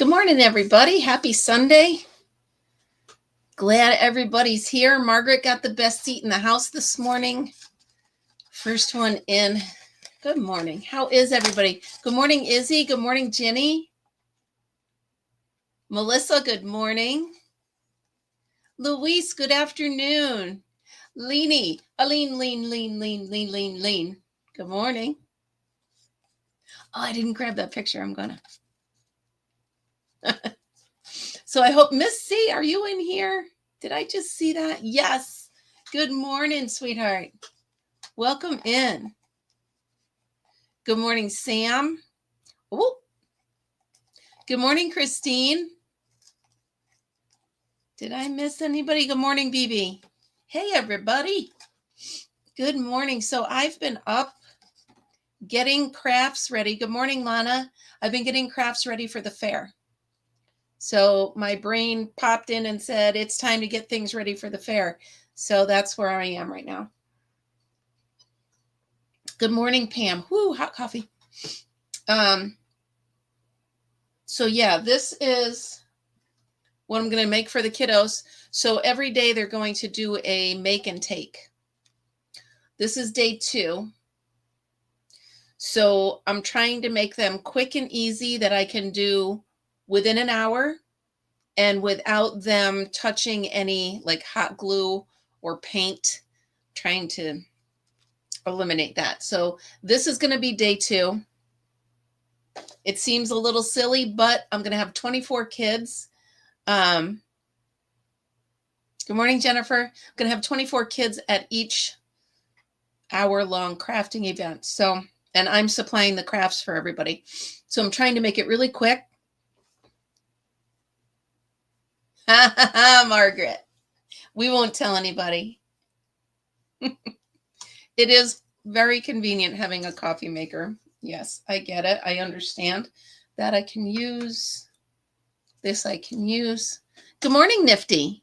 Good morning, everybody. Happy Sunday. Glad everybody's here. Margaret got the best seat in the house this morning. First one in. Good morning. How is everybody? Good morning, Izzy. Good morning, Jenny. Melissa, good morning. Luis, good afternoon. Leanie, lean. Good morning. Oh, I didn't grab that picture. I'm gonna. So I hope, Miss C, are you in here? Did I just see that? Yes. Good morning, sweetheart. Welcome in. Good morning, Sam. Oh. Good morning, Christine. Did I miss anybody? Good morning, BB. Hey, everybody. Good morning. So I've been up getting crafts ready. Good morning, Lana. I've been getting crafts ready for the fair. So my brain popped in and said, it's time to get things ready for the fair. So that's where I am right now. Good morning, Pam. Woo, hot coffee. So yeah, this is what I'm going to make for the kiddos. So every day they're going to do a make and take. This is day 2. So I'm trying to make them quick and easy that I can do within an hour and without them touching any like hot glue or paint, trying to eliminate that. So this is going to be day 2. It seems a little silly, but I'm going to have 24 kids. Good morning, Jennifer. I'm going to have 24 kids at each hour-long crafting event. So, and I'm supplying the crafts for everybody. So I'm trying to make it really quick. Margaret, we won't tell anybody. It is very convenient having a coffee maker. Yes, I get it. I understand that. I can use this. I can use. Good morning, Nifty.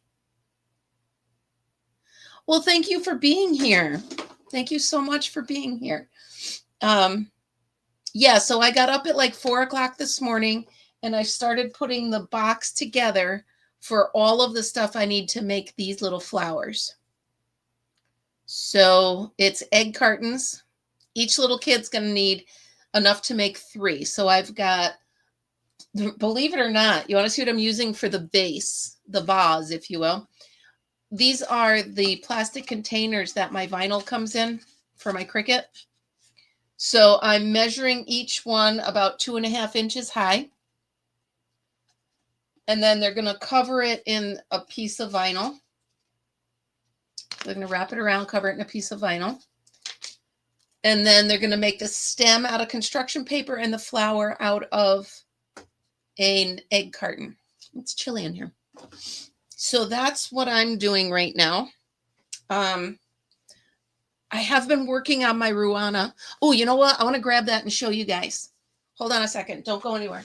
Well, thank you for being here. Thank you so much for being here. Yeah, so I got up at like 4 o'clock this morning and I started putting the box together for all of the stuff I need to make these little flowers. So it's egg cartons. Each little kid's going to need enough to make 3. So I've got, believe it or not, you want to see what I'm using for the base, the vase, if you will. These are the plastic containers that my vinyl comes in for my Cricut. So I'm measuring each one about 2.5 inches high. And then they're going to cover it in a piece of vinyl. They're going to wrap it around, cover it in a piece of vinyl. And then they're going to make the stem out of construction paper and the flower out of an egg carton. It's chilly in here. So that's what I'm doing right now. I have been working on my Ruana. Oh, you know what? I want to grab that and show you guys. Hold on a second. Don't go anywhere.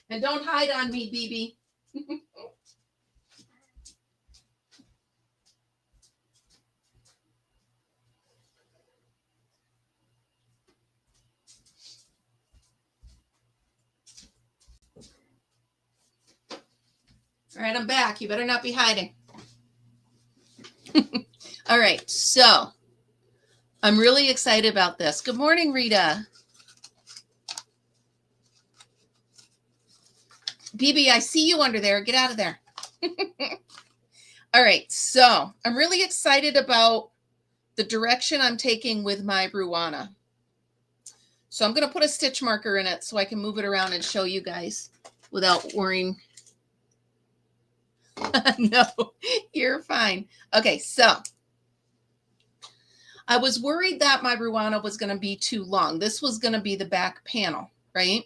And don't hide on me, BB. All right, I'm back. You better not be hiding. All right, so I'm really excited about this. Good morning, Rita. BB, I see you under there. Get out of there. All right, so I'm really excited about the direction I'm taking with my Ruana. So I'm going to put a stitch marker in it so I can move it around and show you guys without worrying. No, you're fine. Okay, so I was worried that my Ruana was going to be too long. This was going to be the back panel, right?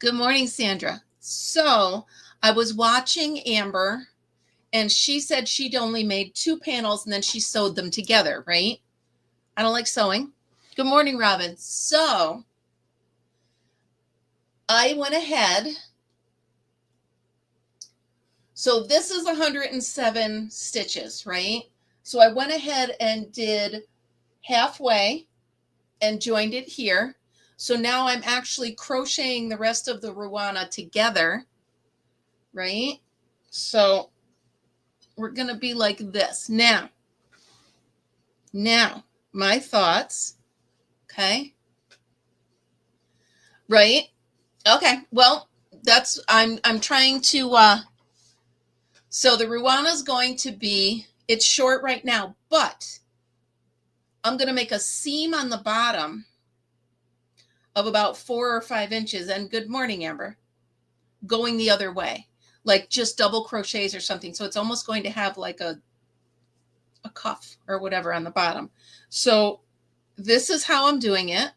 Good morning, Sandra. So I was watching Amber, and she said she'd only made 2 panels, and then she sewed them together, right? I don't like sewing. Good morning, Robin. So I went ahead. So this is 107 stitches, right? So I went ahead and did halfway and joined it here. So now I'm actually crocheting the rest of the Ruana together, right? So we're going to be like this. Now, my thoughts, okay? Right? Okay. Well, that's, I'm trying to, so the Ruana is going to be, it's short right now, but I'm going to make a seam on the bottom of about 4 or 5 inches. And good morning, Amber. Going the other way, like just double crochets or something. So it's almost going to have like a cuff or whatever on the bottom. So this is how I'm doing it.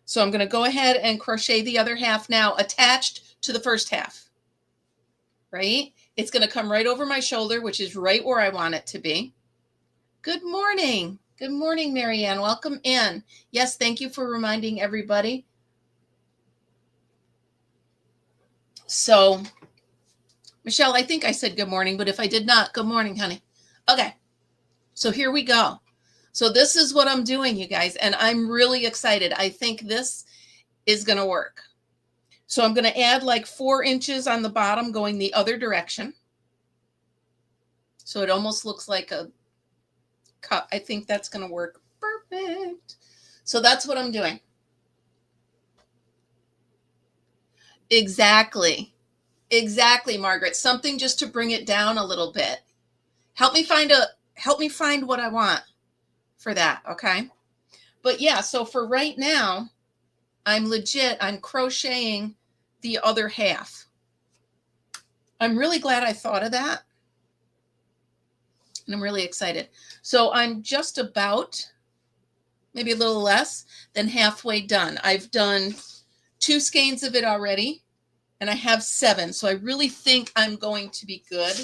So I'm going to go ahead and crochet the other half now attached to the first half, right? It's going to come right over my shoulder, which is right where I want it to be. Good morning. Good morning, Marianne. Welcome in. Yes, thank you for reminding everybody. So, Michelle, I think I said good morning, but if I did not, good morning, honey. Okay, so here we go. So this is what I'm doing, you guys, and I'm really excited. I think this is going to work. So I'm going to add like 4 inches on the bottom going the other direction. So it almost looks like a cup. I think that's going to work perfect. So that's what I'm doing. Exactly. Exactly, Margaret. Something just to bring it down a little bit. Help me find what I want for that, okay? But yeah, so for right now, I'm crocheting the other half. I'm really glad I thought of that. And I'm really excited. So I'm just about, maybe a little less than halfway done. I've done 2 skeins of it already, and I have 7. So I really think I'm going to be good.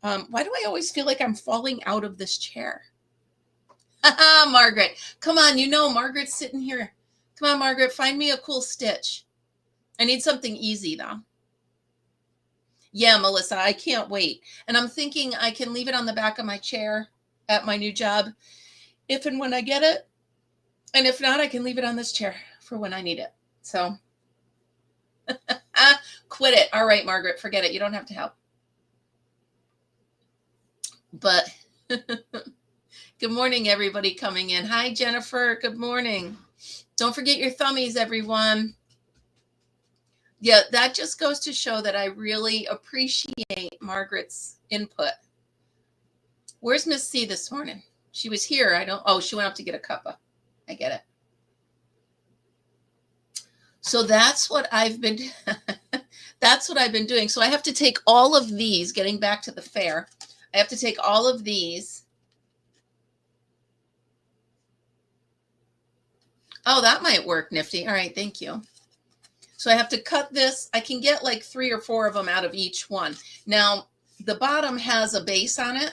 Why do I always feel like I'm falling out of this chair? Margaret, come on. You know, Margaret's sitting here. Come on, Margaret, find me a cool stitch. I need something easy, though. Yeah, Melissa, I can't wait. And I'm thinking I can leave it on the back of my chair at my new job if and when I get it. And if not, I can leave it on this chair for when I need it. So quit it. All right, Margaret, forget it. You don't have to help. But good morning, everybody coming in. Hi, Jennifer. Good morning. Don't forget your thummies, everyone. Yeah, that just goes to show that I really appreciate Margaret's input. Where's Miss C this morning? She was here. She went up to get a cuppa. I get it. So that's what I've been doing. So I have to take all of these, getting back to the fair. I have to take all of these. Oh, that might work, Nifty. All right, thank you. So I have to cut this. I can get like 3 or 4 of them out of each one. Now, the bottom has a base on it.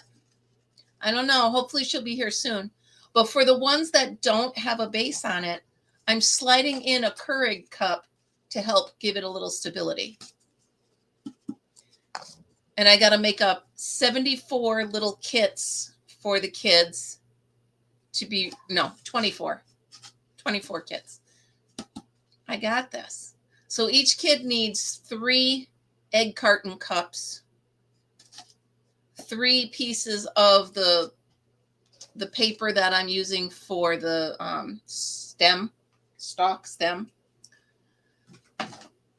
I don't know. Hopefully she'll be here soon. But for the ones that don't have a base on it, I'm sliding in a Keurig cup to help give it a little stability. And I got to make up 74 little kits for the kids to be, no, 24 kits. I got this. So each kid needs 3 egg carton cups, 3 pieces of the paper that I'm using for the stem,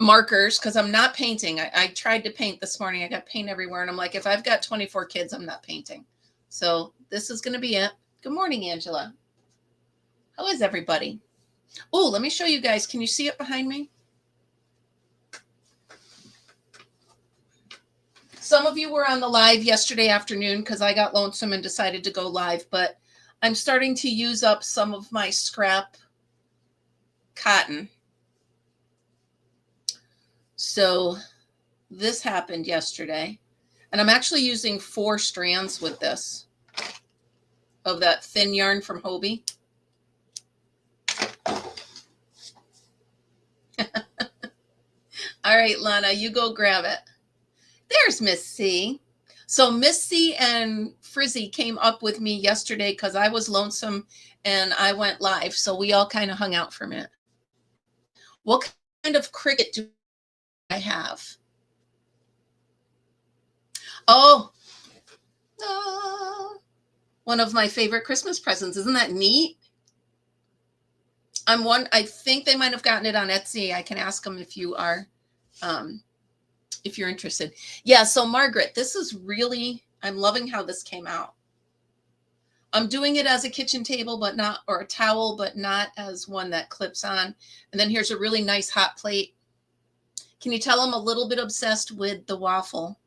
markers, because I'm not painting. I tried to paint this morning. I got paint everywhere, and I'm like, if I've got 24 kids, I'm not painting. So this is going to be it. Good morning, Angela. How is everybody? Oh, let me show you guys. Can you see it behind me? Some of you were on the live yesterday afternoon because I got lonesome and decided to go live, but I'm starting to use up some of my scrap cotton. So this happened yesterday, and I'm actually using 4 strands with this of that thin yarn from Hobie. All right, Lana, you go grab it. There's Miss C. So Miss C and Frizzy came up with me yesterday because I was lonesome and I went live. So we all kind of hung out for a minute. What kind of Cricut do I have? Oh, one of my favorite Christmas presents. Isn't that neat? I think they might have gotten it on Etsy. I can ask them if you are, if you're interested. Yeah. So Margaret, this is really, I'm loving how this came out. I'm doing it as a kitchen table, but not, or a towel, but not as one that clips on. And then here's a really nice hot plate. Can you tell I'm a little bit obsessed with the waffle?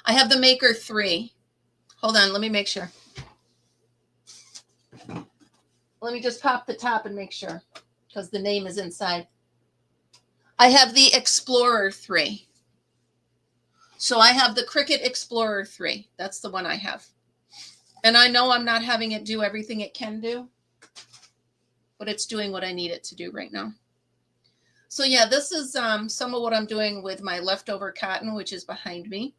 I have the Maker 3. Hold on, let me make sure. Let me just pop the top and make sure, because the name is inside. I have the Explorer 3. So I have the Cricut Explorer 3. That's the one I have. And I know I'm not having it do everything it can do, but it's doing what I need it to do right now. So yeah, this is some of what I'm doing with my leftover cotton, which is behind me.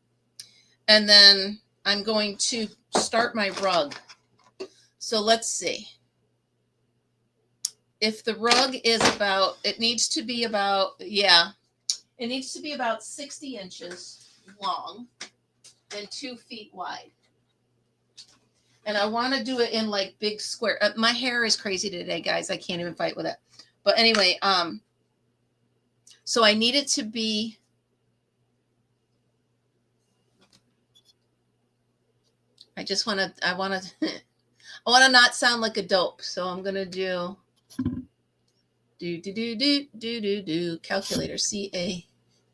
And then I'm going to start my rug. So let's see. If the rug is about, it needs to be about, yeah, it needs to be about 60 inches long and 2 feet wide. And I want to do it in like big square. My hair is crazy today, guys. I can't even fight with it. But anyway, so I need it to be, I want to not sound like a dope. So I'm going to do calculator, CA.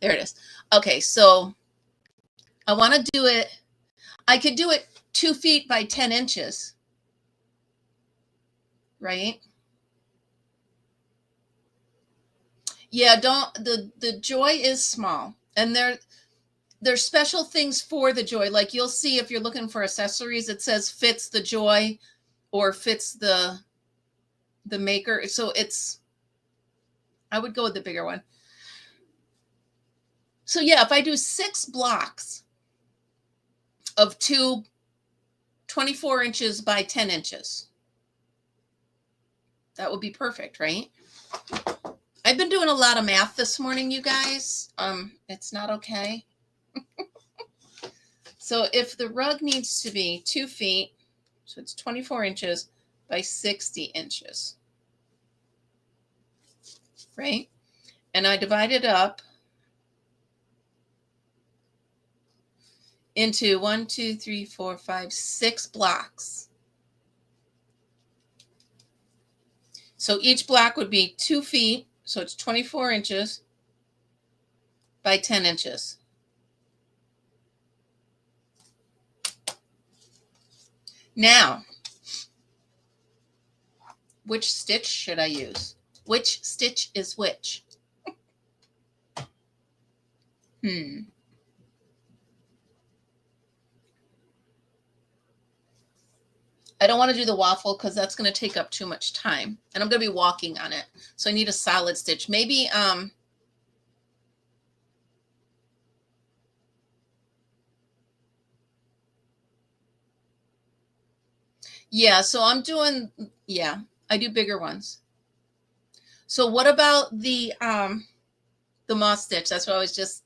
There it is. Okay. So I want to do it. I could do it 2 feet by 10 inches, right? Yeah, the joy is small, and there's special things for the joy. Like you'll see if you're looking for accessories, it says fits the joy or fits the Maker. So I would go with the bigger one. So yeah, if I do 6 blocks of 24 inches by 10 inches, that would be perfect, right? I've been doing a lot of math this morning, you guys. It's not okay. So if the rug needs to be 2 feet, so it's 24 inches by 60 inches, right? And I divide it up into 1, 2, 3, 4, 5, 6 blocks. So each block would be 2 feet. So it's 24 inches by 10 inches. Now, which stitch should I use? Which stitch is which? I don't want to do the waffle because that's going to take up too much time. And I'm going to be walking on it. So I need a solid stitch. Maybe, yeah, so I'm doing, yeah, I do bigger ones. So what about the moss stitch? That's what I was just,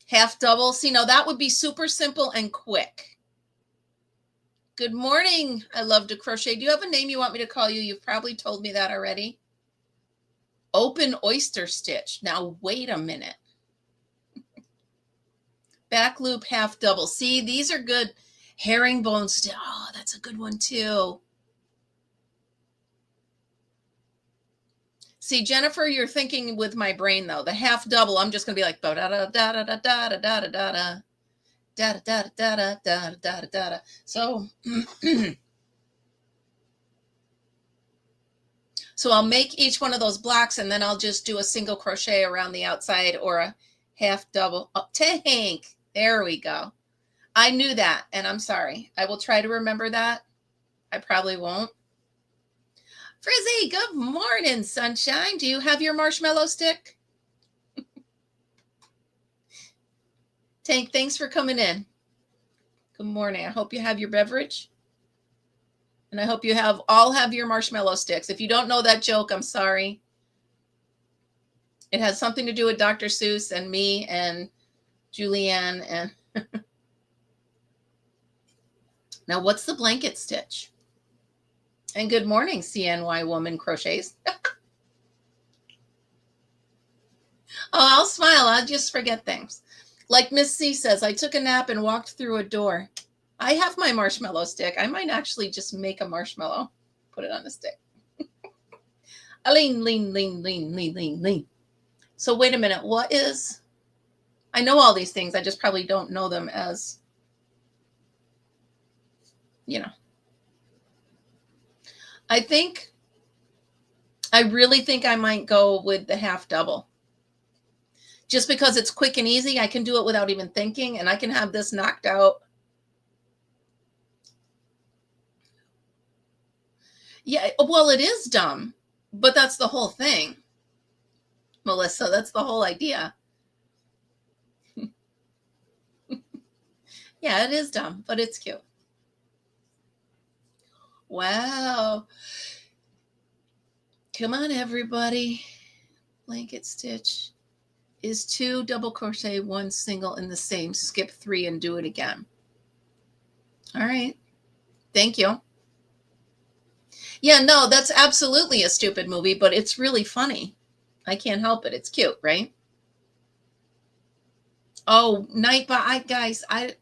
half double. See, no, that would be super simple and quick. Good morning. I love to crochet. Do you have a name you want me to call you? You've probably told me that already. Open oyster stitch. Now, wait a minute. Back loop, half double. See, these are good. Herringbone stitch. Oh, that's a good one too. See, Jennifer, you're thinking with my brain though. The half double, I'm just going to be like da da da da da da da da da da da. Da da da da da da da da. So, so I'll make each one of those blocks, and then I'll just do a single crochet around the outside or a half double. Oh, tank. There we go. I knew that, and I'm sorry. I will try to remember that. I probably won't. Frizzy, good morning, sunshine. Do you have your marshmallow stick? Tank, thanks for coming in. Good morning. I hope you have your beverage. And I hope you all have your marshmallow sticks. If you don't know that joke, I'm sorry. It has something to do with Dr. Seuss and me and Julianne. And now what's the blanket stitch? And good morning, CNY Woman Crochets. Oh, I'll smile. I'll just forget things. Like Miss C says, I took a nap and walked through a door. I have my marshmallow stick. I might actually just make a marshmallow, put it on a stick. Lean. So wait a minute. What is, I know all these things. I just probably don't know them as, you know. I really think I might go with the half double. Just because it's quick and easy, I can do it without even thinking, and I can have this knocked out. Yeah, well, it is dumb, but that's the whole thing, Melissa. That's the whole idea. Yeah, it is dumb, but it's cute. Wow. Come on, everybody. Blanket stitch is 2 double crochet, 1 single in the same. Skip 3 and do it again. All right. Thank you. Yeah, no, that's absolutely a stupid movie, but it's really funny. I can't help it. It's cute, right? Oh, Nightbot, guys, I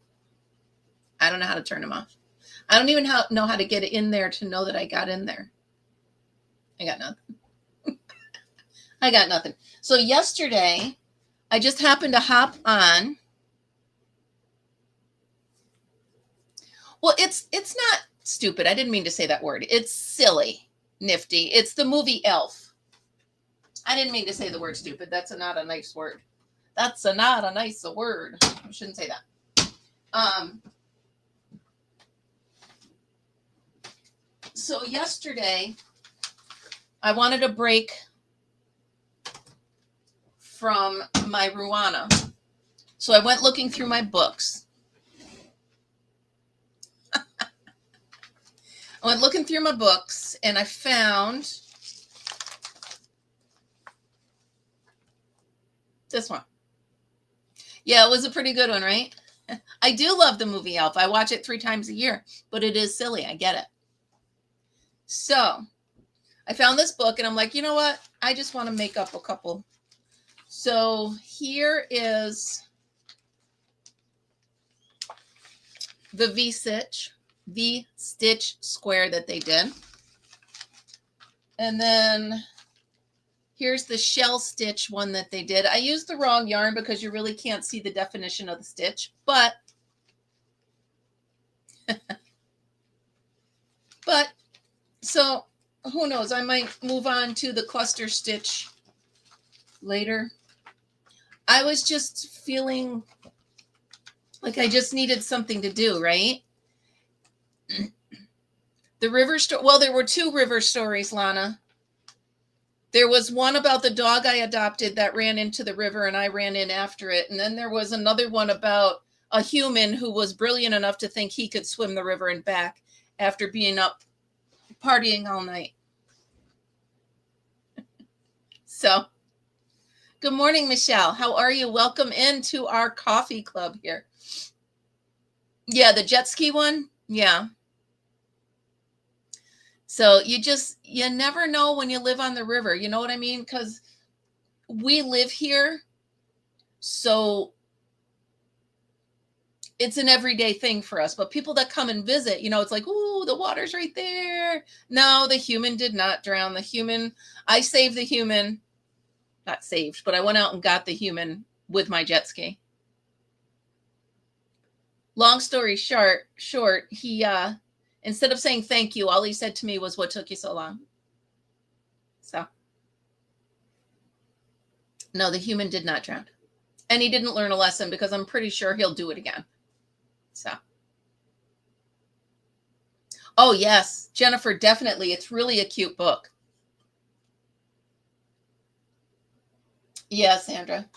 don't know how to turn them off. I don't even know how to get it in there to know that I got in there. I got nothing. I got nothing. So yesterday, I just happened to hop on. Well, it's not stupid. I didn't mean to say that word. It's silly, nifty. It's the movie Elf. I didn't mean to say the word stupid. That's not a nice word. That's not a nice word. I shouldn't say that. So yesterday, I wanted a break from my Ruana. So I went looking through my books. I went looking through my books and I found this one. Yeah, it was a pretty good one, right? I do love the movie Elf. I watch it 3 times a year, but it is silly. I get it. So I found this book and I'm like, you know what? I just want to make up a couple. So here is the V-stitch square that they did. And then here's the shell stitch one that they did. I used the wrong yarn because you really can't see the definition of the stitch, but so who knows? I might move on to the cluster stitch later. I was just feeling like I just needed something to do, right? The river story. Well, there were 2 river stories, Lana. There was one about the dog I adopted that ran into the river and I ran in after it. And then there was another one about a human who was brilliant enough to think he could swim the river and back after being up partying all night. So, good morning, Michelle. How are you? Welcome into our coffee club here. Yeah, the jet ski one. Yeah. So you never know when you live on the river. You know what I mean? Because we live here. So it's an everyday thing for us. But people that come and visit, it's like, ooh, the water's right there. No, the human did not drown. I saved the human. Not saved, but I went out and got the human with my jet ski. Long story short, he instead of saying thank you, all he said to me was, "What took you so long?" So, no, the human did not drown. And he didn't learn a lesson because I'm pretty sure he'll do it again. So, oh, yes, Jennifer, definitely. It's really a cute book. Yeah, Sandra.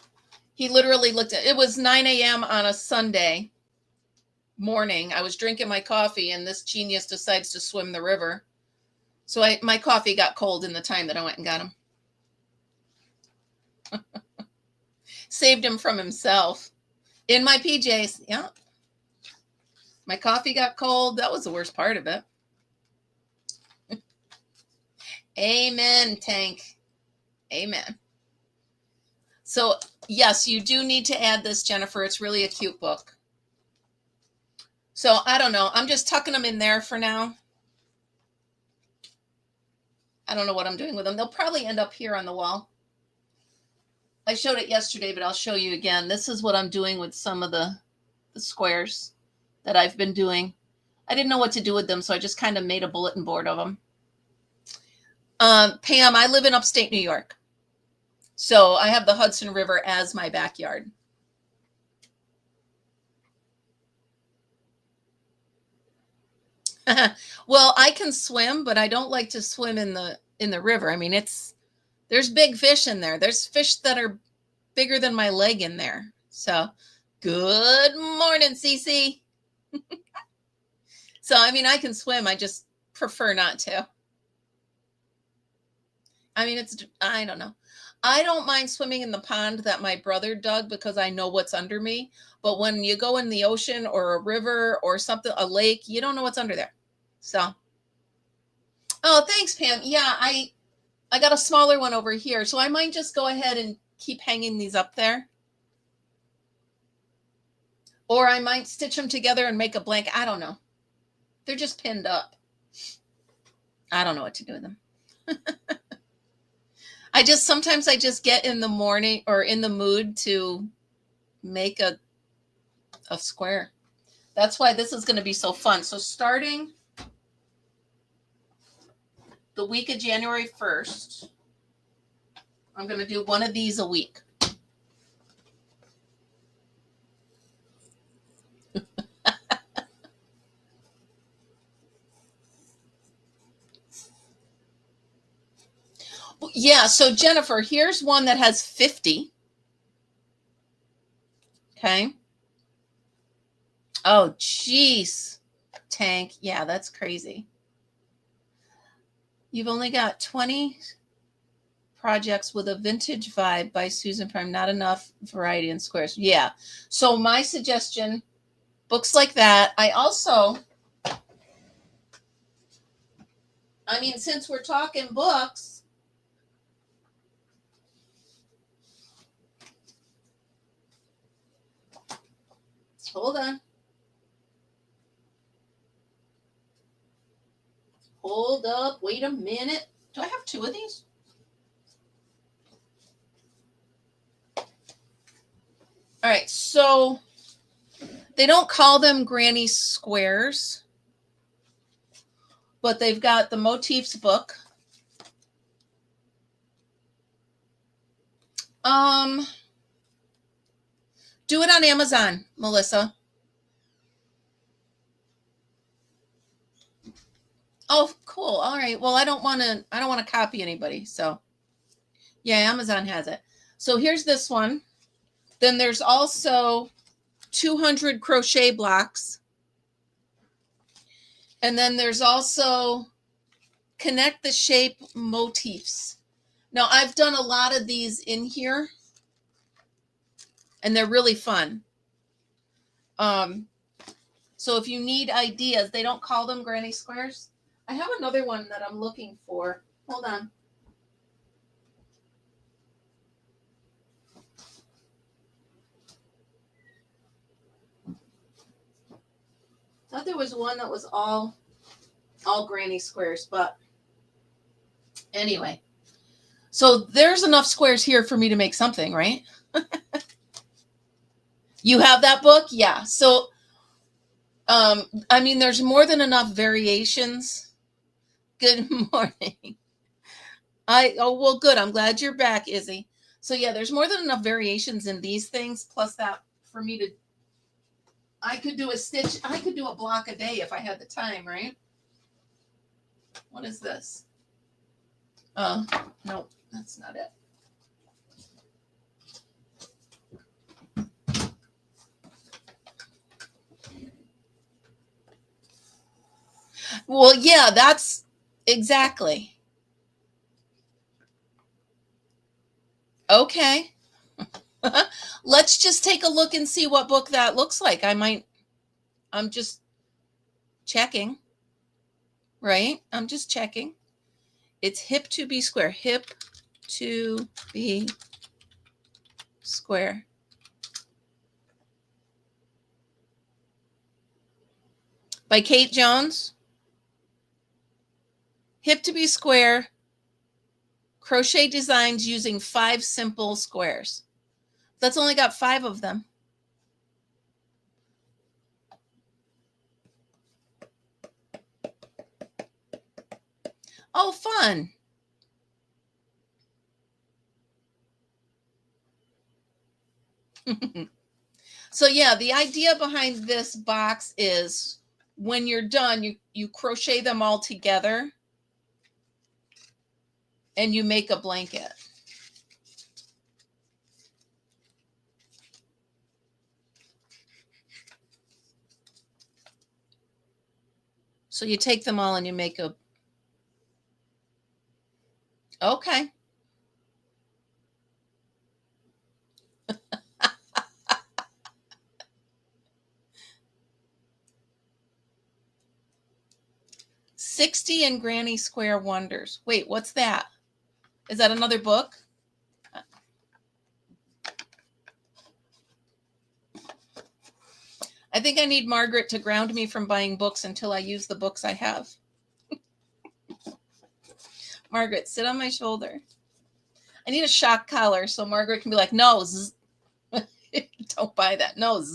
He literally looked at it. It was 9 a.m. on a Sunday. morning. I was drinking my coffee and this genius decides to swim the river. So my coffee got cold in the time that I went and got him. Saved him from himself. In my PJs. Yeah. My coffee got cold. That was the worst part of it. Amen, Tank. Amen. So, yes, you do need to add this, Jennifer. It's really a cute book. So, I don't know. I'm just tucking them in there for now. I don't know what I'm doing with them. They'll probably end up here on the wall. I showed it yesterday, but I'll show you again. This is what I'm doing with some of the squares that I've been doing. I didn't know what to do with them, so I just kind of made a bulletin board of them. Pam, I live in upstate New York. So I have the Hudson River as my backyard. Well, I can swim, but I don't like to swim in the river. I mean, there's big fish in there. There's fish that are bigger than my leg in there. So, good morning, Cece. So, I mean, I can swim. I just prefer not to. I mean, I don't know. I don't mind swimming in the pond that my brother dug because I know what's under me. But when you go in the ocean or a river or something, a lake, you don't know what's under there. So, oh, thanks, Pam. Yeah, I got a smaller one over here. So I might just go ahead and keep hanging these up there. Or I might stitch them together and make a blanket. I don't know. They're just pinned up. I don't know what to do with them. Sometimes I just get in the morning or in the mood to make a square. That's why this is going to be so fun. So starting the week of January 1st, I'm going to do one of these a week. Yeah, so Jennifer, here's one that has 50. Okay. Oh, geez, Tank. Yeah, that's crazy. You've only got 20 projects with a vintage vibe by Susan Prime. Not enough variety in squares. Yeah. So my suggestion, books like that. I mean, since we're talking books, hold on. Hold up. Wait a minute. Do I have two of these? All right. So they don't call them granny squares, but they've got the motifs book. Do it on Amazon, Melissa. Oh, cool. All right. Well, I don't want to copy anybody. So yeah, Amazon has it. So here's this one. Then there's also 200 crochet blocks. And then there's also Connect the Shape motifs. Now I've done a lot of these in here and they're really fun. So if you need ideas, they don't call them granny squares. I have another one that I'm looking for. Hold on. I thought there was one that was all granny squares, but anyway. So there's enough squares here for me to make something, right? You have that book? Yeah. So, I mean, there's more than enough variations. Good morning. Well, good. I'm glad you're back, Izzy. So yeah, there's more than enough variations in these things, plus that for me to, I could do a block a day if I had the time, right? What is this? No, that's not it. Well, yeah, that's exactly. Okay. Let's just take a look and see what book that looks like. I'm just checking, right? I'm just checking. It's Hip to Be Square. Hip to Be Square. By Kate Jones. Hip to Be Square. Crochet designs using 5 simple squares. That's only got 5 of them. Oh, fun. So yeah, the idea behind this box is when you're done, you crochet them all together and you make a blanket. So you take them all and you make a, okay. "60 and Granny Square Wonders." Wait, what's that? Is that another book? I think I need Margaret to ground me from buying books until I use the books I have. Margaret, sit on my shoulder. I need a shock collar so Margaret can be like, no, don't buy that. No.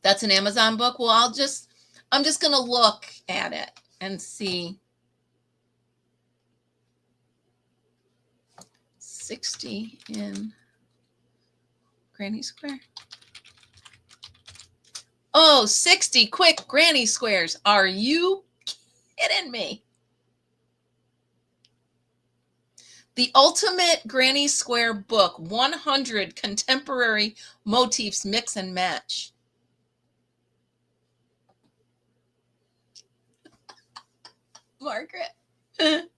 That's an Amazon book. Well, I'm just going to look at it and see. 60 in Granny Square. Oh, 60 quick granny squares. Are you kidding me? The Ultimate Granny Square Book, 100 Contemporary Motifs Mix and Match. Margaret. Good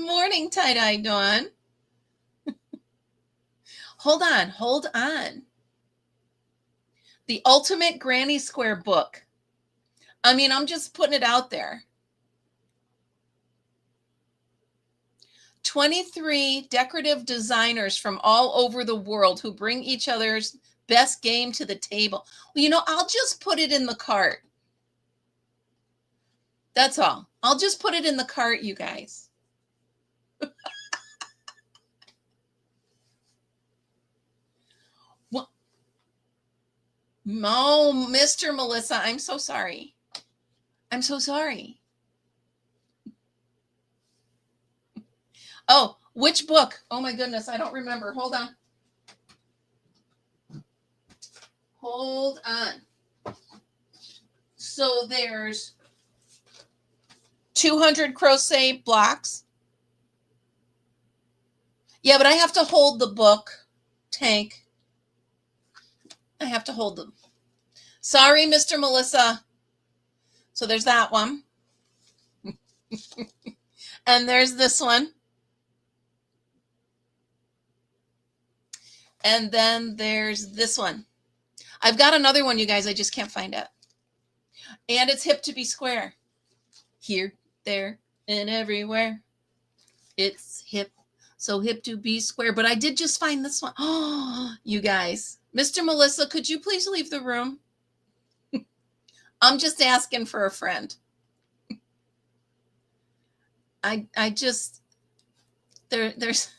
morning, Tie-Dye Dawn. Hold on. The Ultimate Granny Square Book. I mean, I'm just putting it out there. 23 decorative designers from all over the world who bring each other's best game to the table. Well, I'll just put it in the cart. That's all. I'll just put it in the cart, you guys. Well, oh, Mr. Melissa, I'm so sorry. I'm so sorry. Oh, which book? Oh my goodness, I don't remember. Hold on. So there's 200 crochet blocks. Yeah, but I have to hold the book, Tank. I have to hold them. Sorry, Mr. Melissa. So there's that one. And there's this one. And then there's this one. I've got another one, you guys. I just can't find it. And it's Hip to Be Square. Here, there, and everywhere. It's hip. So hip to be square. But I did just find this one. Oh, you guys. Mr. Melissa, could you please leave the room? I'm just asking for a friend. I just, there's.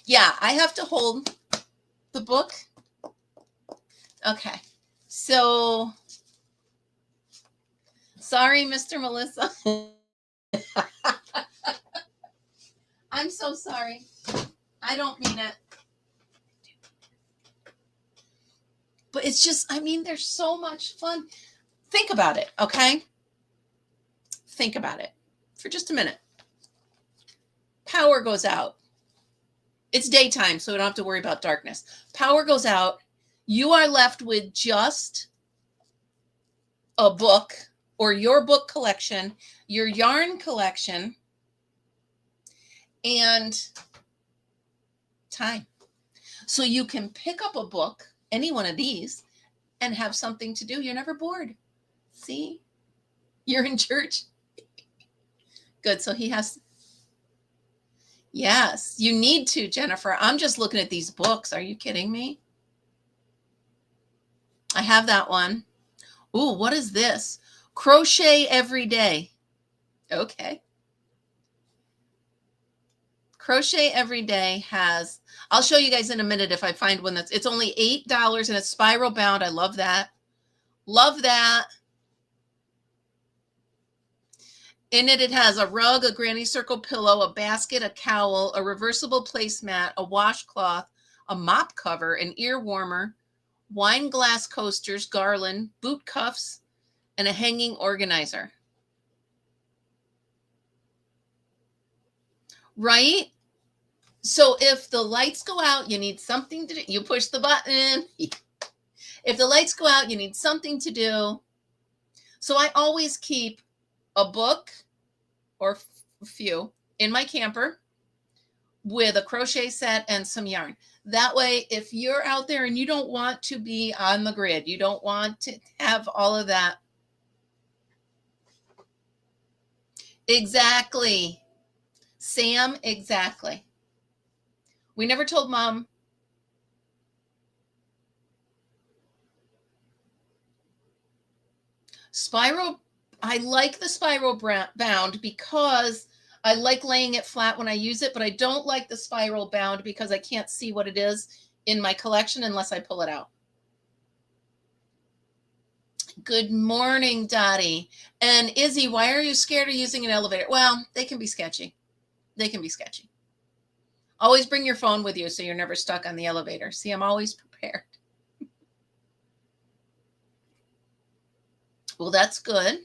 Yeah, I have to hold the book. Okay. So, sorry, Mr. Melissa. I'm so sorry. I don't mean it. But it's just, they're so much fun. Think about it, okay? Think about it for just a minute. Power goes out. It's daytime, so we don't have to worry about darkness. Power goes out. You are left with just a book or your book collection, your yarn collection, and time. So you can pick up a book, any one of these, and have something to do. You're never bored. See? You're in church. Good. So he has... Yes, you need to, Jennifer. I'm just looking at these books. Are you kidding me? I have that one. Ooh, what is this? Crochet every day. Okay. Crochet every day has, I'll show you guys in a minute if I find one that's, it's only $8 and it's spiral bound. I love that. Love that. In it, it has a rug, a granny circle pillow, a basket, a cowl, a reversible placemat, a washcloth, a mop cover, an ear warmer, wine glass coasters, garland, boot cuffs, and a hanging organizer. Right? So if the lights go out, you need something to do. You push the button. If the lights go out, you need something to do. So I always keep a book or a few in my camper with a crochet set and some yarn. That way, if you're out there and you don't want to be on the grid, you don't want to have all of that. Exactly. Sam, exactly. We never told Mom. Spiral, I like the spiral bound because I like laying it flat when I use it, but I don't like the spiral bound because I can't see what it is in my collection unless I pull it out. Good morning, Dottie. And Izzy, why are you scared of using an elevator? Well, they can be sketchy. They can be sketchy. Always bring your phone with you so you're never stuck on the elevator. See, I'm always prepared. Well, that's good.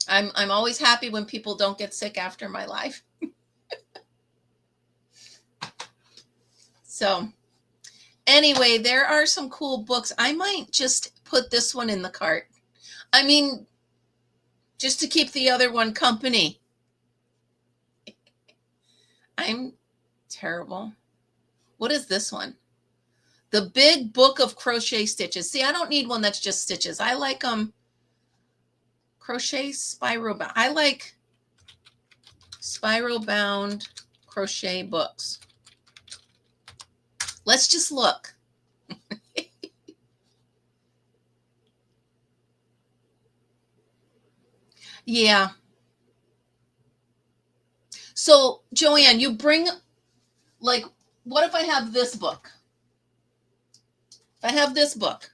I'm always happy when people don't get sick after my life. So anyway, there are some cool books. I might just put this one in the cart. I mean, just to keep the other one company. I'm terrible. What is this one? The Big Book of Crochet Stitches. See, I don't need one that's just stitches. I like crochet spiral bound. I like spiral bound crochet books. Let's just look. Yeah. So, Joanne, you bring, like, what if I have this book? If I have this book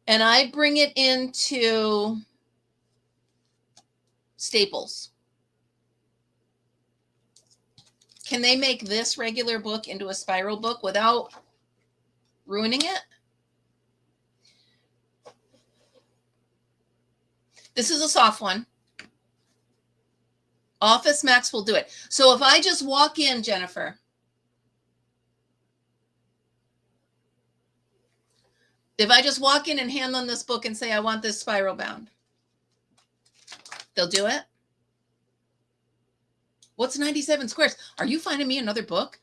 and I bring it into Staples, can they make this regular book into a spiral book without ruining it? This is a soft one. Office Max will do it. So if I just walk in, Jennifer, if I just walk in and hand them this book and say, I want this spiral bound, they'll do it. What's 97 squares? Are you finding me another book?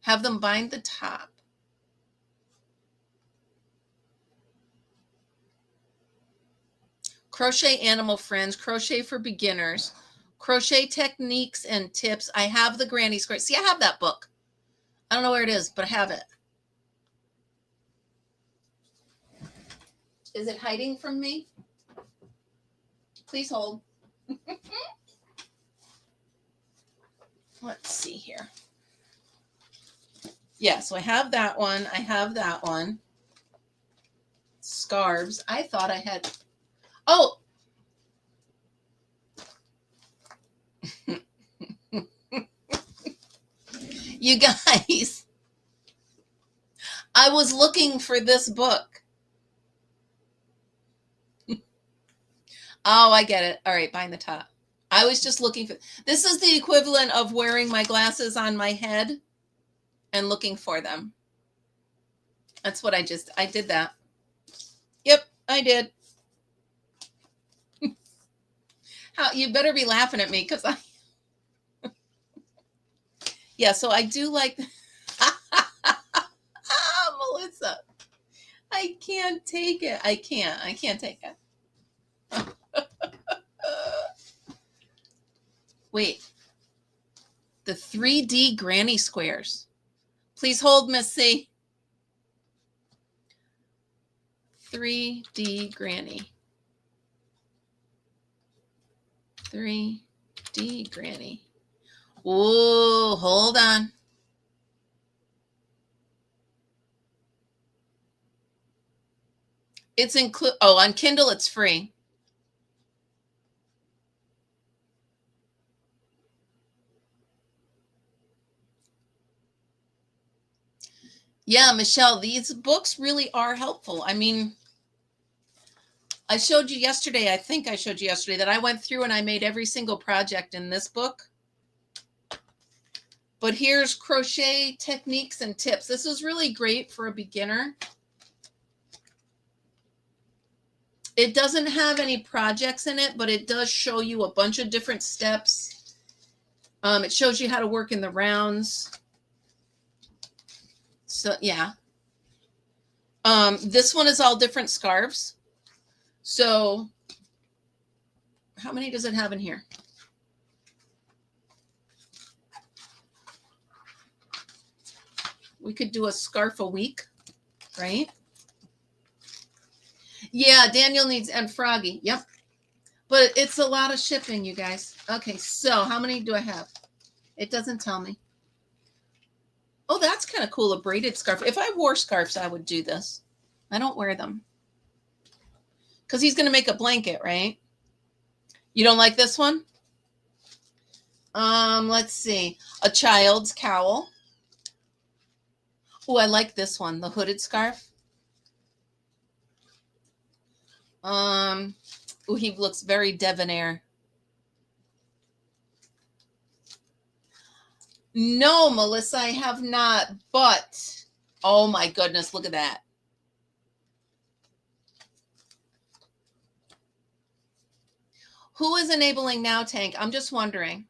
Have them bind the top. Crochet Animal Friends, Crochet for Beginners, Crochet Techniques and Tips. I have the Granny Square. See, I have that book. I don't know where it is, but I have it. Is it hiding from me? Please hold. Let's see here. Yeah, so I have that one. I have that one. Scarves. I thought I had... Oh! You guys, I was looking for this book. Oh, I get it. All right, bind the top. I was just looking for, this is the equivalent of wearing my glasses on my head and looking for them. That's what I did that. Yep, I did. How, you better be laughing at me because yeah, so I do like, Melissa, I can't take it. I can't take it. Wait, the 3D granny squares. Please hold, Miss C. 3D granny. 3D granny. Oh, hold on. It's on Kindle it's free. Yeah, Michelle, these books really are helpful. I mean, I showed you yesterday, I think I showed you yesterday that I went through and I made every single project in this book. But here's crochet techniques and tips. This is really great for a beginner. It doesn't have any projects in it, but it does show you a bunch of different steps. It shows you how to work in the rounds. So yeah. This one is all different scarves. So how many does it have in here? We could do a scarf a week, right? Yeah, Daniel needs, and Froggy. Yep. But it's a lot of shipping, you guys. Okay, so how many do I have? It doesn't tell me. Oh, that's kind of cool, a braided scarf. If I wore scarves, I would do this. I don't wear them. Because he's going to make a blanket, right? You don't like this one? Let's see. A child's cowl. Oh, I like this one, the hooded scarf. Oh, he looks very debonair. No, Melissa, I have not, but oh my goodness, look at that. Who is enabling now, Tank? I'm just wondering.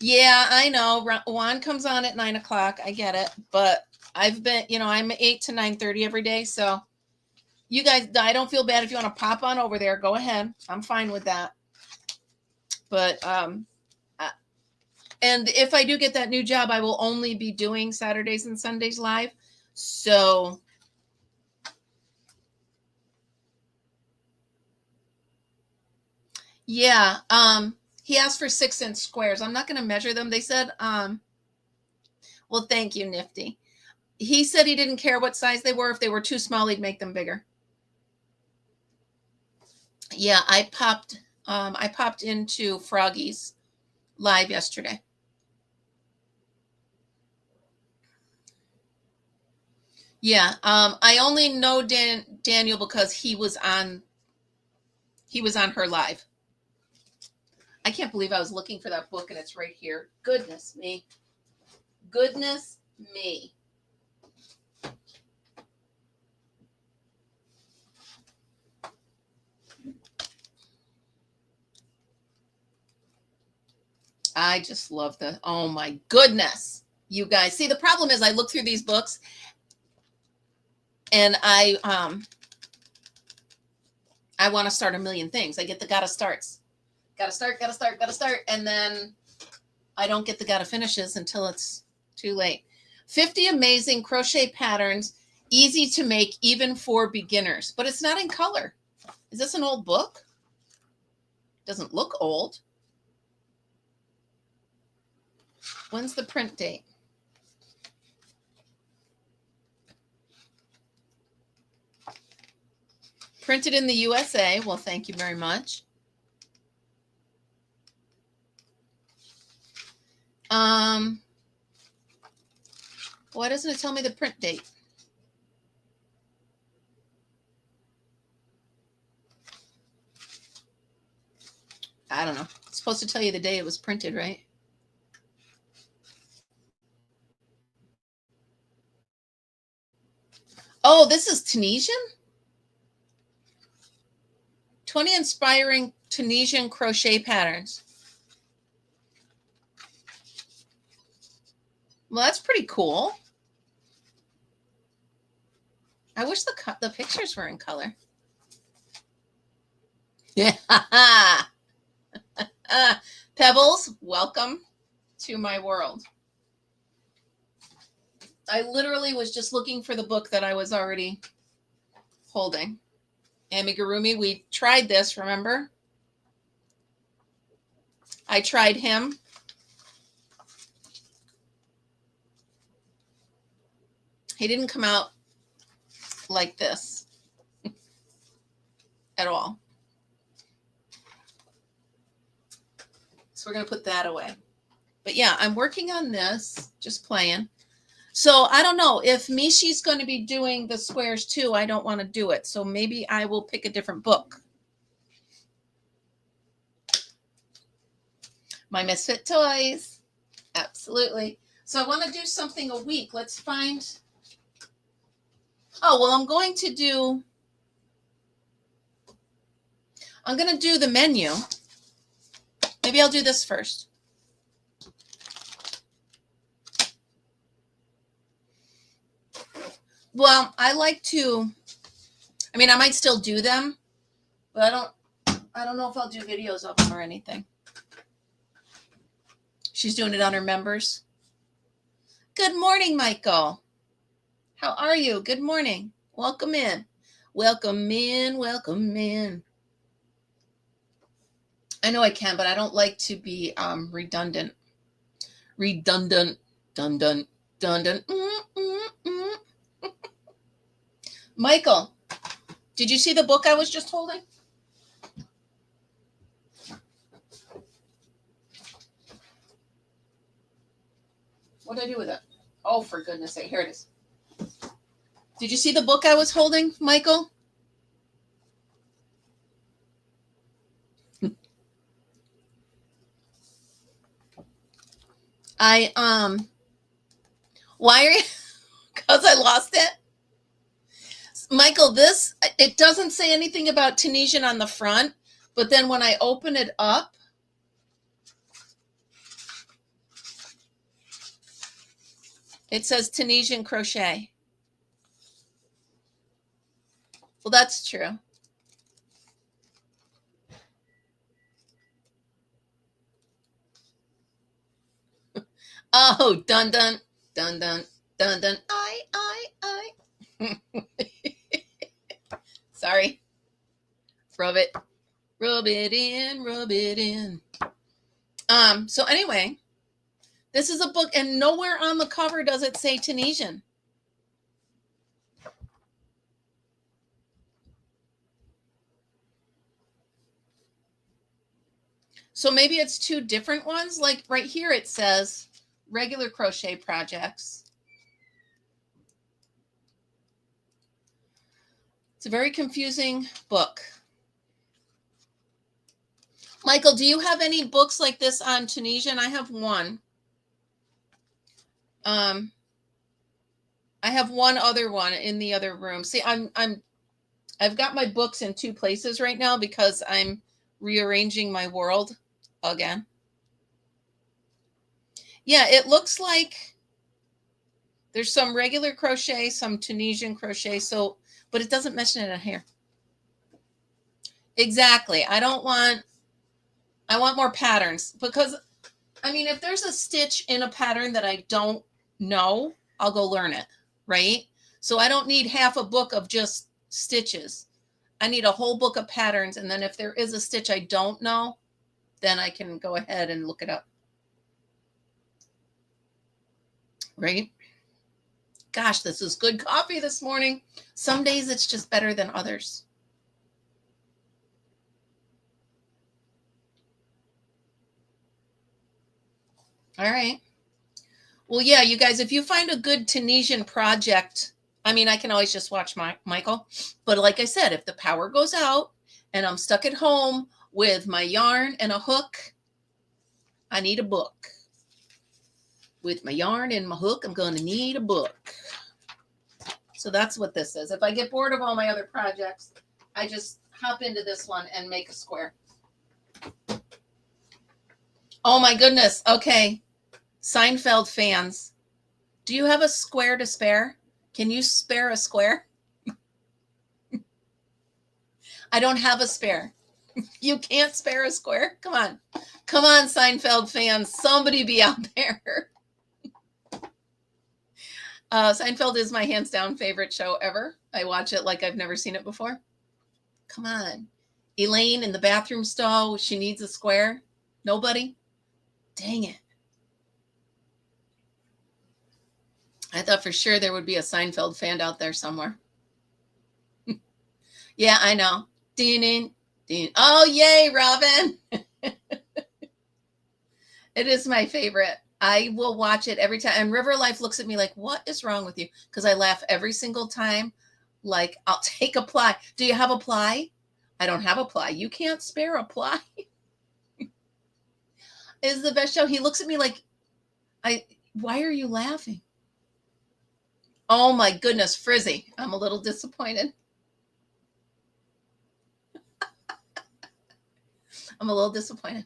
Yeah, I know. Juan comes on at 9 o'clock. I get it. But I've been, I'm 8 to 9:30 every day. So you guys, I don't feel bad if you want to pop on over there. Go ahead. I'm fine with that. But, and if I do get that new job, I will only be doing Saturdays and Sundays live. So yeah, he asked for 6-inch squares. I'm not going to measure them. They said, well, thank you, Nifty. He said he didn't care what size they were. If they were too small, he'd make them bigger. Yeah, I popped into Froggy's live yesterday. Yeah, I only know Daniel because he was on her live. I can't believe I was looking for that book and it's right here. Goodness me. Goodness me. I just love oh my goodness. You guys, see, the problem is I look through these books and I want to start a million things. I get the gotta starts. Gotta start. And then I don't get the gotta finishes until it's too late. 50 amazing crochet patterns, easy to make even for beginners. But it's not in color. Is this an old book? Doesn't look old. When's the print date? Printed in the USA. Well, thank you very much. Why doesn't it tell me the print date? I don't know. It's supposed to tell you the day it was printed, right? Oh, this is Tunisian? 20 inspiring Tunisian crochet patterns. Well, that's pretty cool. I wish the pictures were in color. Yeah. Pebbles, welcome to my world. I literally was just looking for the book that I was already holding. Amigurumi, we tried this, remember? I tried him. He didn't come out like this at all. So we're going to put that away. But yeah, I'm working on this, just playing. So I don't know if Mishi's going to be doing the squares too. I don't want to do it. So maybe I will pick a different book. My Misfit Toys. Absolutely. So I want to do something a week. Let's find. Oh, well, I'm going to do the menu. Maybe I'll do this first. Well, I like to, I mean, I might still do them, but I don't know if I'll do videos of them or anything. She's doing it on her members. Good morning, Michael. How are you? Good morning. Welcome in. Welcome in. Welcome in. I know I can, but I don't like to be redundant. Redundant. Dundant. Dundant. Michael, did you see the book I was just holding? What did I do with it? Oh, for goodness sake. Here it is. Did you see the book I was holding, Michael? Why are you? Because I lost it? Michael, it doesn't say anything about Tunisian on the front, but then when I open it up, it says Tunisian crochet. Well, that's true. Oh, dun dun dun dun dun dun. I. Sorry. Rub it in, rub it in. So anyway, this is a book, and nowhere on the cover does it say Tunisian. So maybe it's two different ones. Like right here, it says regular crochet projects. It's a very confusing book. Michael, do you have any books like this on Tunisian? I have one. I have one other one in the other room. See, I've got my books in two places right now because I'm rearranging my world again. Yeah, it looks like there's some regular crochet, some Tunisian crochet. So, but it doesn't mention it in here. Exactly. I want more patterns because, I mean, if there's a stitch in a pattern that I don't know, I'll go learn it, right? So I don't need half a book of just stitches. I need a whole book of patterns. And then if there is a stitch I don't know, then I can go ahead and look it up. Right? Gosh, this is good coffee this morning. Some days it's just better than others. All right. Well, yeah, you guys, if you find a good Tunisian project, I mean, I can always just watch Michael. But like I said, if the power goes out and I'm stuck at home with my yarn and a hook. I need a book. With my yarn and my hook, I'm going to need a book. So that's what this is. If I get bored of all my other projects, I just hop into this one and make a square. Oh my goodness. Okay. Seinfeld fans, do you have a square to spare? Can you spare a square? I don't have a spare. You can't spare a square? Come on. Come on, Seinfeld fans. Somebody be out there. Seinfeld is my hands down favorite show ever. I watch it like I've never seen it before. Come on. Elaine in the bathroom stall. She needs a square. Nobody? Dang it. I thought for sure there would be a Seinfeld fan out there somewhere. Yeah, I know. Ding, ding. Oh, yay, Robin. It is my favorite. I will watch it every time. And River Life looks at me like, what is wrong with you? Because I laugh every single time. Like, I'll take a ply. Do you have a ply? I don't have a ply. You can't spare a ply. It's the best show. He looks at me like, why are you laughing? Oh my goodness, Frizzy. I'm a little disappointed. I'm a little disappointed.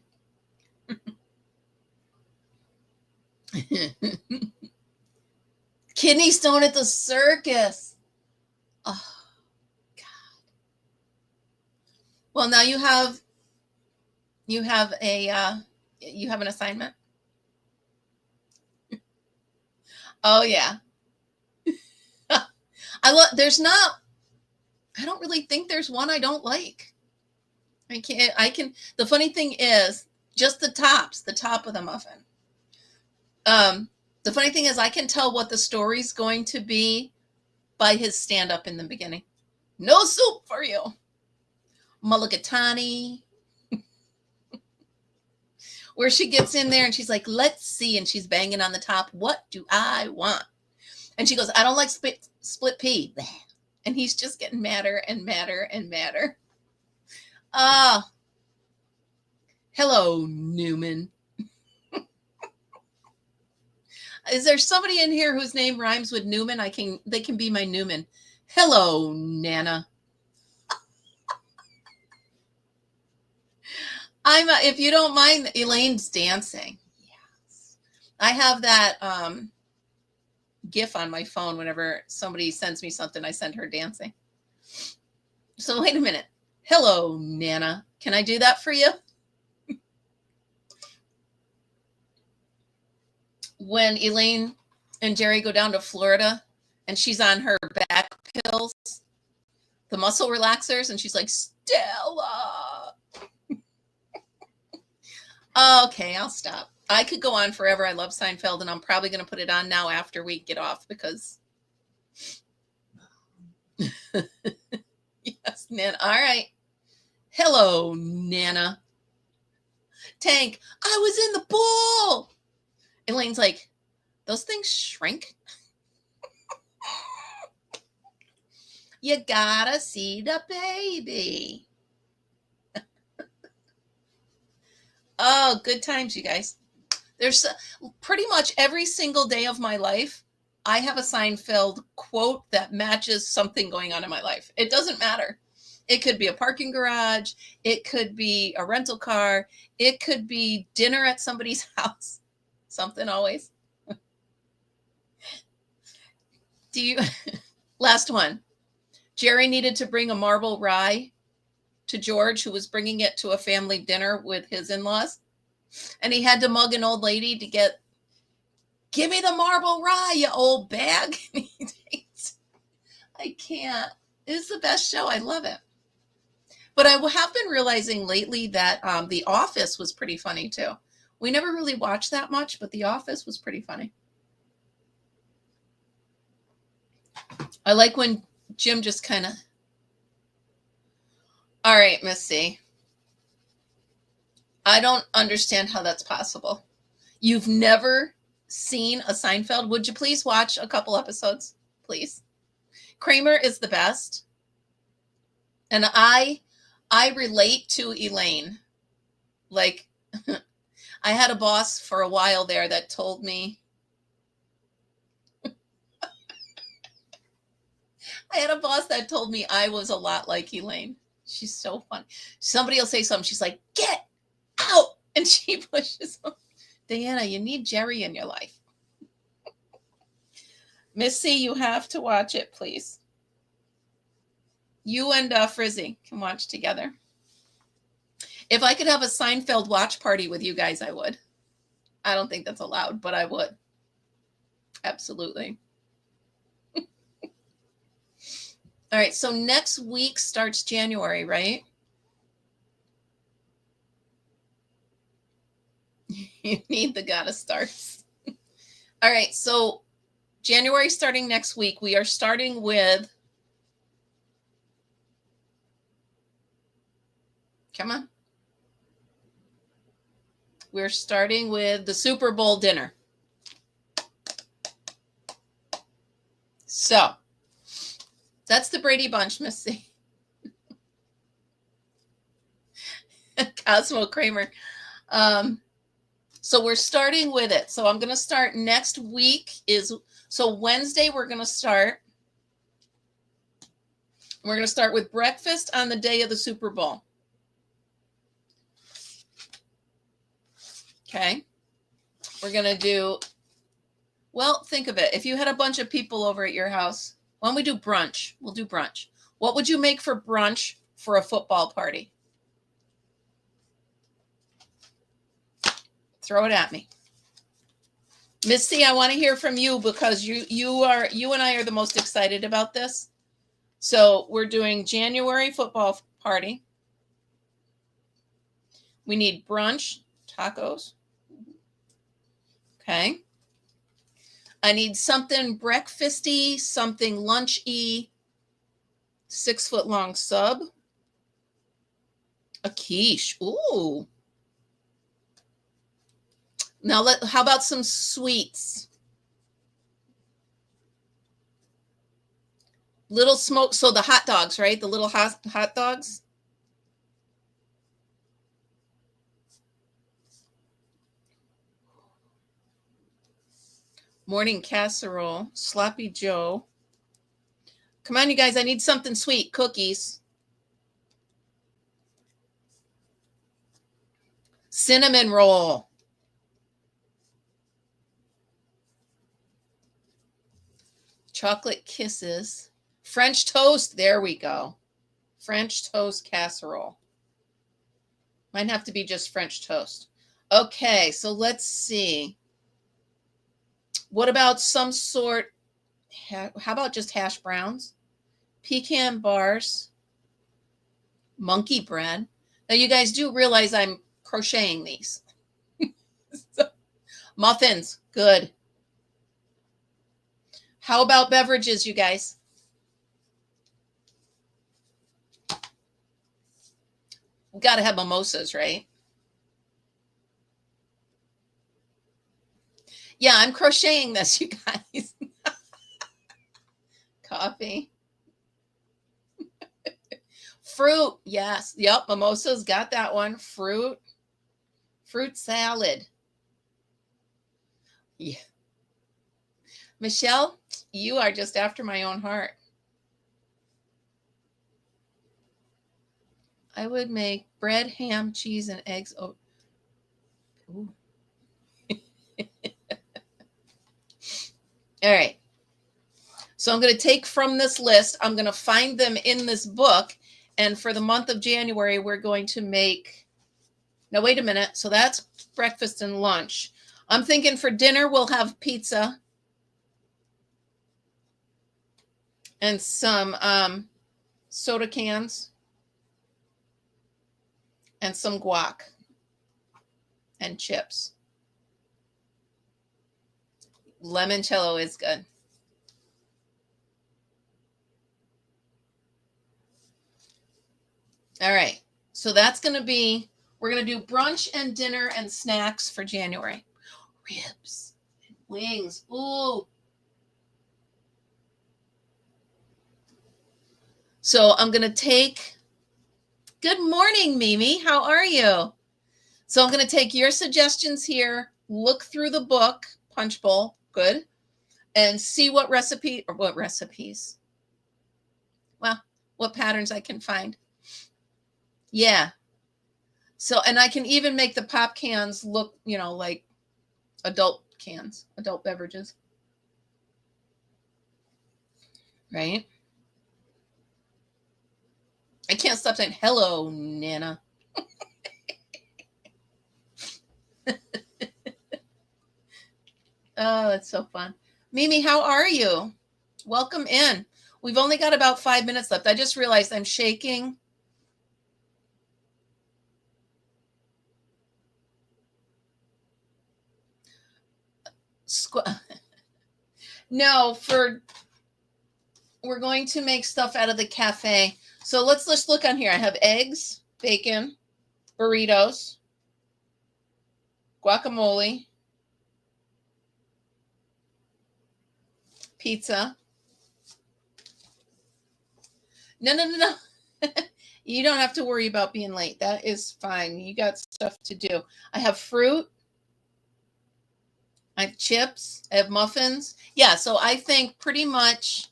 Kidney stone at the circus. Oh, God. Well, now you have an assignment. Oh yeah. I don't really think there's one I don't like. The funny thing is just the top of the muffin. The funny thing is I can tell what the story's going to be by his stand up in the beginning. No soup for you. Mulligatawny. Where she gets in there and she's like, let's see. And she's banging on the top. What do I want? And she goes, I don't like split pea. And he's just getting madder and madder and madder. Hello, Newman. Is there somebody in here whose name rhymes with Newman? They can be my Newman. Hello, Nana. If you don't mind, Elaine's dancing. Yes. I have that GIF on my phone. Whenever somebody sends me something, I send her dancing. So wait a minute. Hello, Nana. Can I do that for you? When Elaine and Jerry go down to Florida and she's on her back pills, the muscle relaxers, and she's like, Stella. Okay, I'll stop. I could go on forever. I love Seinfeld, and I'm probably going to put it on now after we get off because. Yes, Nana. All right. Hello, Nana. Tank, I was in the pool. Elaine's like, those things shrink. You gotta see the baby. Oh, good times, you guys. There's pretty much every single day of my life, I have a Seinfeld quote that matches something going on in my life. It doesn't matter. It could be a parking garage. It could be a rental car. It could be dinner at somebody's house. Something always. Last one. Jerry needed to bring a marble rye to George, who was bringing it to a family dinner with his in-laws. And he had to mug an old lady to give me the marble rye, you old bag. I can't. It's the best show. I love it. But I have been realizing lately that The Office was pretty funny too. We never really watched that much, but The Office was pretty funny. I like when Jim just kind of... All right, Miss C. I don't understand how that's possible. You've never seen a Seinfeld? Would you please watch a couple episodes, please? Kramer is the best. And I I relate to Elaine. Like, I had a boss for a while there that told me, I was a lot like Elaine. She's so fun. Somebody will say something. She's like, get out. And she pushes them. Diana, you need Jerry in your life. Missy, you have to watch it, please. You and Frizzy can watch together. If I could have a Seinfeld watch party with you guys, I would. I don't think that's allowed, but I would. Absolutely. All right, so next week starts January, right? You need the gotta starts. All right, so January starting next week, we are starting with, come on. We're starting with the Super Bowl dinner. So that's the Brady Bunch, Missy. Cosmo Kramer. So we're starting with it. So I'm going to start next week so Wednesday we're going to start. We're going to start with breakfast on the day of the Super Bowl. Okay. We're going to do, well, think of it. If you had a bunch of people over at your house, why don't we do brunch? We'll do brunch. What would you make for brunch for a football party? Throw it at me. Missy, I want to hear from you because you and I are the most excited about this. So we're doing January football party. We need brunch, tacos. Okay. I need something breakfasty, something lunchy, 6-foot-long sub. A quiche. Ooh. Now, how about some sweets? Little smoke. So the hot dogs, right? The little hot dogs. Morning casserole. Sloppy Joe. Come on, you guys. I need something sweet. Cookies. Cinnamon roll. Chocolate kisses. French toast. There we go. French toast casserole. Might have to be just French toast. Okay, so let's see. What about some sort? How about just hash browns? Pecan bars. Monkey bread. Now, you guys do realize I'm crocheting these. So, muffins. Good. How about beverages, you guys? We got to have mimosas, right? Yeah, I'm crocheting this, you guys. Coffee. Fruit. Yes. Yep. Mimosas. Got that one. Fruit. Fruit salad. Yeah. Michelle, you are just after my own heart. I would make bread, ham, cheese, and eggs. Oh. Ooh. All right. So I'm going to take from this list. I'm going to find them in this book. And for the month of January, we're going to make, now wait a minute. So that's breakfast and lunch. I'm thinking for dinner, we'll have pizza and some soda cans and some guac and chips. Limoncello is good. All right. So that's going to be, we're going to do brunch and dinner and snacks for January. Ribs and wings. Ooh. So I'm going to take Good morning, Mimi. How are you? So I'm going to take your suggestions here, look through the book, Punch Bowl, good, and see what recipes, well, what patterns I can find. Yeah. So, and I can even make the pop cans look, you know, like adult cans, adult beverages. Right? I can't stop saying, hello, Nana. Oh, that's so fun. Mimi, how are you? Welcome in. We've only got about 5 minutes left. I just realized I'm shaking. No, we're going to make stuff out of the cafe. So let's look on here. I have eggs, bacon, burritos, guacamole, pizza. No. You don't have to worry about being late. That is fine. You got stuff to do. I have fruit. I have chips. I have muffins. Yeah, so I think pretty much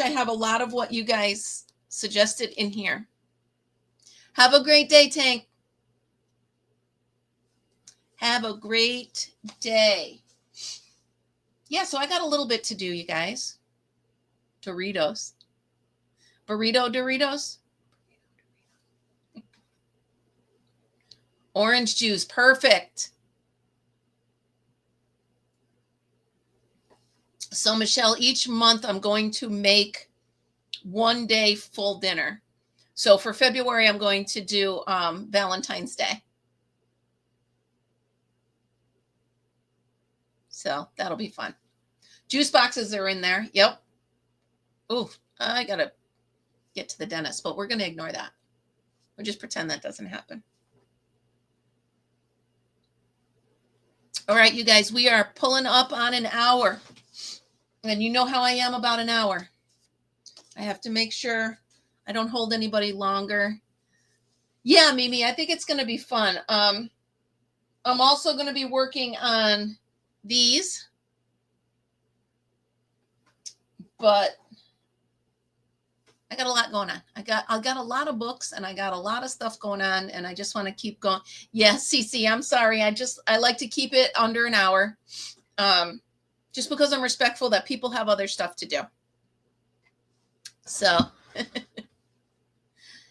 I have a lot of what you guys suggested in here. Have a great day, Tank. Have a great day. Yeah, so I got a little bit to do, you guys. Doritos. Doritos. Orange juice. Perfect. So, Michelle, each month I'm going to make 1 day full dinner. So for February, I'm going to do Valentine's Day. So that'll be fun. Juice boxes are in there. Yep. Ooh, I got to get to the dentist, but we're going to ignore that. We'll just pretend that doesn't happen. All right, you guys, we are pulling up on an hour. And you know how I am about an hour. I have to make sure I don't hold anybody longer. Yeah, Mimi, I think it's going to be fun. I'm also going to be working on these. But I got a lot going on. I got a lot of books and I got a lot of stuff going on and I just want to keep going. Yes, Cece, I'm sorry. I like to keep it under an hour. Just because I'm respectful that people have other stuff to do. So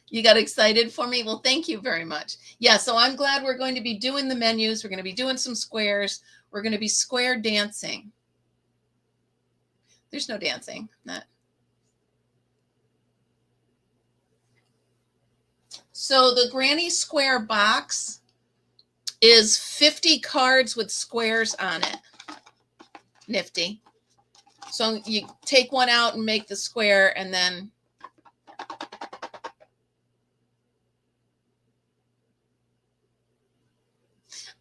you got excited for me? Well, thank you very much. Yeah, so I'm glad we're going to be doing the menus. We're going to be doing some squares. We're going to be square dancing. There's no dancing. So the Granny Square box is 50 cards with squares on it. Nifty. So you take one out and make the square and then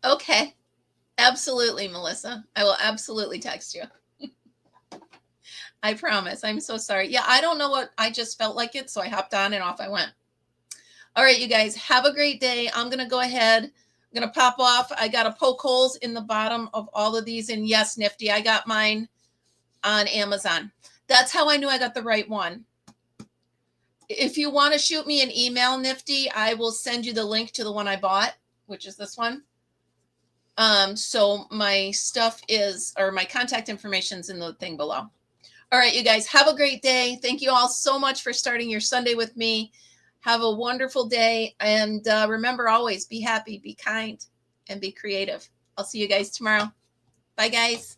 okay. Absolutely, Melissa. I will absolutely text you. I promise. I'm so sorry. Yeah, I don't know what, I just felt like it, so I hopped on and off I went. All right, you guys, have a great day. I'm going to go ahead. I'm going to pop off. I got to poke holes in the bottom of all of these. And yes, Nifty, I got mine on Amazon. That's how I knew I got the right one. If you want to shoot me an email, Nifty, I will send you the link to the one I bought, which is this one. So my stuff is, or my contact information is in the thing below. All right, you guys, have a great day. Thank you all so much for starting your Sunday with me. Have a wonderful day. And remember, always be happy, be kind, and be creative. I'll see you guys tomorrow. Bye, guys.